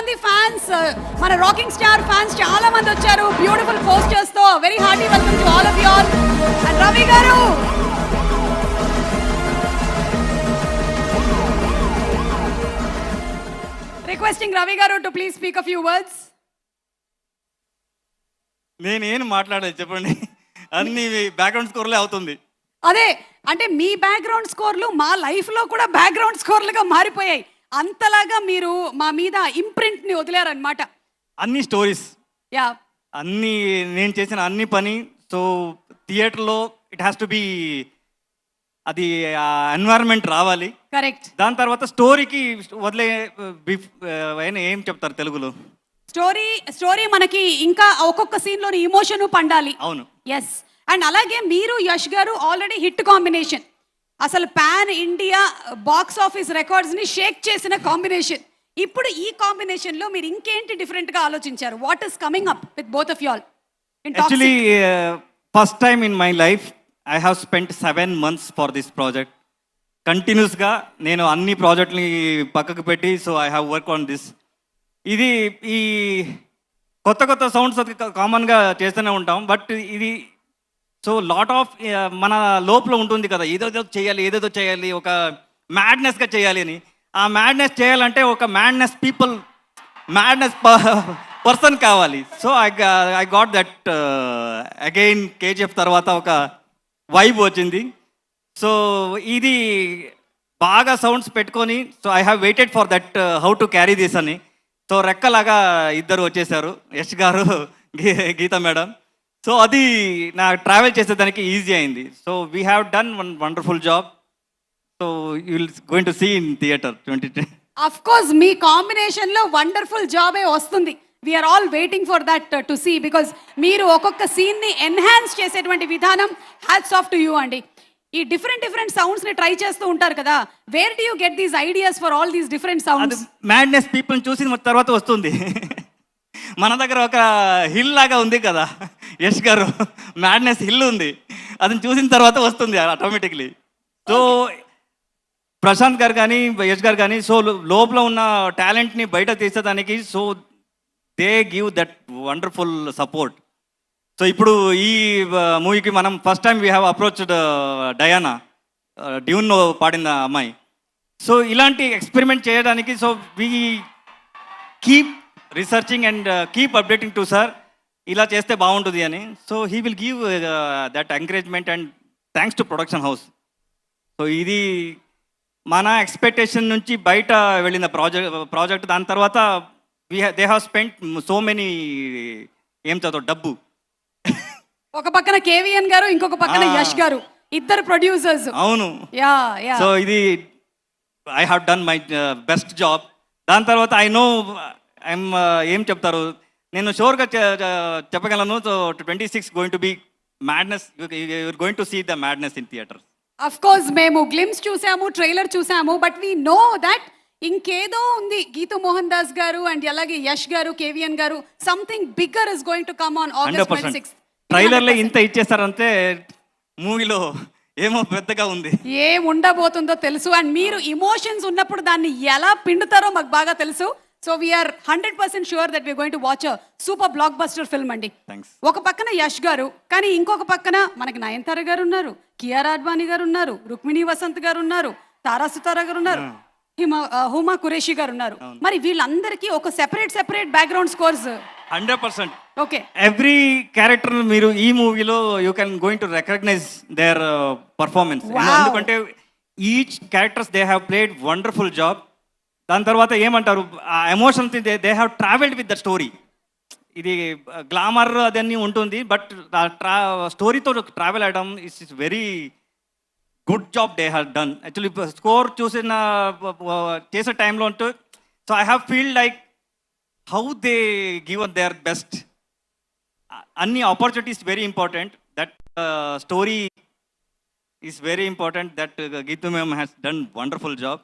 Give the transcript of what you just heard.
మంది ఫ్యాన్స్, మన rocking star fans చాలా మంది వచ్చారు బ్యూటిఫుల్ పోస్టర్స్ తో. Very hearty welcome to all of you all. And Ravi గారు, రిక్వెస్టింగ్ రవి గారు to please speak a few words. నేనేం మాట్లాడాలి చెప్పండి, అన్ని బ్యాక్గ్రౌండ్ స్కోర్లే అవుతుంది. అదే అంటే మీ బ్యాక్గ్రౌండ్ స్కోర్లు మా లైఫ్ లో కూడా బ్యాక్గ్రౌండ్ స్కోర్లుగా మారిపోయాయి. అంతలాగా మీరు మా మీద ఇంప్రింట్ ని వదిలారనమాట. అన్ని స్టోరీస్, యా, అన్ని నేను చేసిన అన్ని పని. సో థియేటర్లో ఇట్ హ్యాస్ టు బి, అది ఎన్వైరన్మెంట్ రావాలి. కరెక్ట్. దాని తర్వాత స్టోరీకి వదిలే ఏం చెప్తారు తెలుగులో, స్టోరీ మనకి ఇంకా ఒక్కొక్క సీన్ లోని ఇమోషన్ పండాలి. అవును, ఎస్. అండ్ అలాగే మీరు యష్ గారు ఆల్రెడీ హిట్ కాంబినేషన్, అసలు pan India box office records ని షేక్ చేసిన కాంబినేషన్. ఇప్పుడు ఈ కాంబినేషన్ లో మీరు ఇంకేంటి డిఫరెంట్ గా ఆలోచించారు? What is coming up with both of you all? Actually first time in my life I have spent 7 months for this project. కంటిన్యూస్గా నేను అన్ని ప్రాజెక్ట్ని పక్కకు పెట్టి, so I have work on this. ఇది ఈ కొత్త కొత్త సౌండ్స్ కామన్గా చేస్తూనే ఉంటాం, బట్ ఇది సో లాట్ ఆఫ్ మన లోపల ఉంటుంది కదా, ఏదేదో చేయాలి, ఒక మ్యాడ్నెస్గా చేయాలి అని. ఆ మ్యాడ్నెస్ చేయాలంటే ఒక మ్యాడ్నెస్ పర్సన్ కావాలి. So I got that again. KGF తర్వాత ఒక వైబ్ వచ్చింది. సో ఇది బాగా సౌండ్స్ పెట్టుకొని, so I have waited for that how to carry this అని. సో రెక్కలాగా ఇద్దరు వచ్చేసారు, యష్ గారు, గీత మేడం. సో అది నా ట్రావెల్ చేసేదానికి ఈజీ అయింది. So we have done one wonderful job. So you will going to see in theatre 2010. Of course మీ combination లో వండర్ఫుల్ జాబే వస్తుంది. We are all waiting for that to see, because మీరు ఒక్కొక్క సీన్ ని ఎన్హాన్స్ చేసేటువంటి విధానం హ్యాట్స్ ఆఫ్ టు యూ అండి. ఈ డిఫరెంట్ సౌండ్స్ ని ట్రై చేస్తూ ఉంటారు కదా, wear do you get these ideas for all these different sounds? Madness people చూసిన తర్వాత వస్తుంది. మన దగ్గర ఒక హిల్ లాగా ఉంది కదా యష్ గారు, మ్యాడ్నెస్ హిల్ ఉంది, అది చూసిన తర్వాత వస్తుంది ఆటోమేటిక్లీ. సో ప్రశాంత్ గారు కానీ యష్ గారు కానీ, సో లోపల ఉన్న టాలెంట్ని బయట తీసేదానికి, so they give that wonderful support. So ఇప్పుడు ఈ మూవీకి మనం first time we have approached Diana, Dune పాడిన అమ్మాయి. సో ఇలాంటి ఎక్స్పెరిమెంట్ చేయడానికి, so we keep researching and keep updating to sir, ఇలా చేస్తే బాగుంటుంది అని. So he will give that encouragement and thanks to production house. So ఇది మన ఎక్స్పెక్టేషన్ నుంచి బయట వెళ్ళిన ప్రాజెక్ట్. దాని తర్వాత they have spent so many, ఏం చదువు డబ్బు. ఒక పక్కన కేవీఎన్ గారు, ఇంకొక పక్కన యష్ గారు, ఇద్దరు ప్రొడ్యూసర్స్. అవును, యా యా. సో ఇది I have done my best job. దాని తర్వాత ఐ నో ఐఎమ్ ఏం చెప్తారు, నేను షూర్గా చెప్పగలను. So 26 going to be madness, you're going to see the madness in theatres. Of course మేము గ్లిమ్స్ చూసాము, ట్రైలర్ చూసాము, బట్ వీ నో దట్ ఇంకేదో ఉంది. గీతూ మోహన్ దాస్ గారు అండ్ అలాగే యష్ గారు, కేవీఎన్ గారు, something bigger is going to come on August 26th. ట్రైలర్లో ఇంత ఇచ్చేస్తారంటే మూవీలో ఏమో పెద్దగా ఉంది, ఏం ఉండబోతుందో తెలుసు. అండ్ మీరు ఇమోషన్స్ ఉన్నప్పుడు దాన్ని ఎలా పిండుతారో మాకు బాగా తెలుసు. So we are 100% sure that we are going to watch a super blockbuster film అండి. ఒక పక్కన యష్ గారు, కానీ ఇంకొక పక్కన మనకి నయనతార గారు ఉన్నారు, కియారా అడ్వాణి గారు ఉన్నారు, రుక్మిణి వసంత్ గారు ఉన్నారు, తారా సుతారా గారు ఉన్నారు, హుమా కురేషి గారు ఉన్నారు. మరి వీళ్ళందరికీ ఒక separate background scores 100%. Okay, every character మీరు ఈ మూవీలో you can going to recognize their performance. ఎందుకంటే each characters they have played wonderful job. దాని తర్వాత ఏమంటారు, ఆ emotions they have travelled with the story. ఇది గ్లామర్ అదన్నీ ఉంటుంది, బట్ స్టోరీతో ట్రావెల్ అవ్వడం is very good job they have done. Actually score చేసే టైంలో ఉంటూ, so I have feel like how they given their best. అన్ని opportunities very important, that story is very important, that Geethu ma'am has done wonderful job.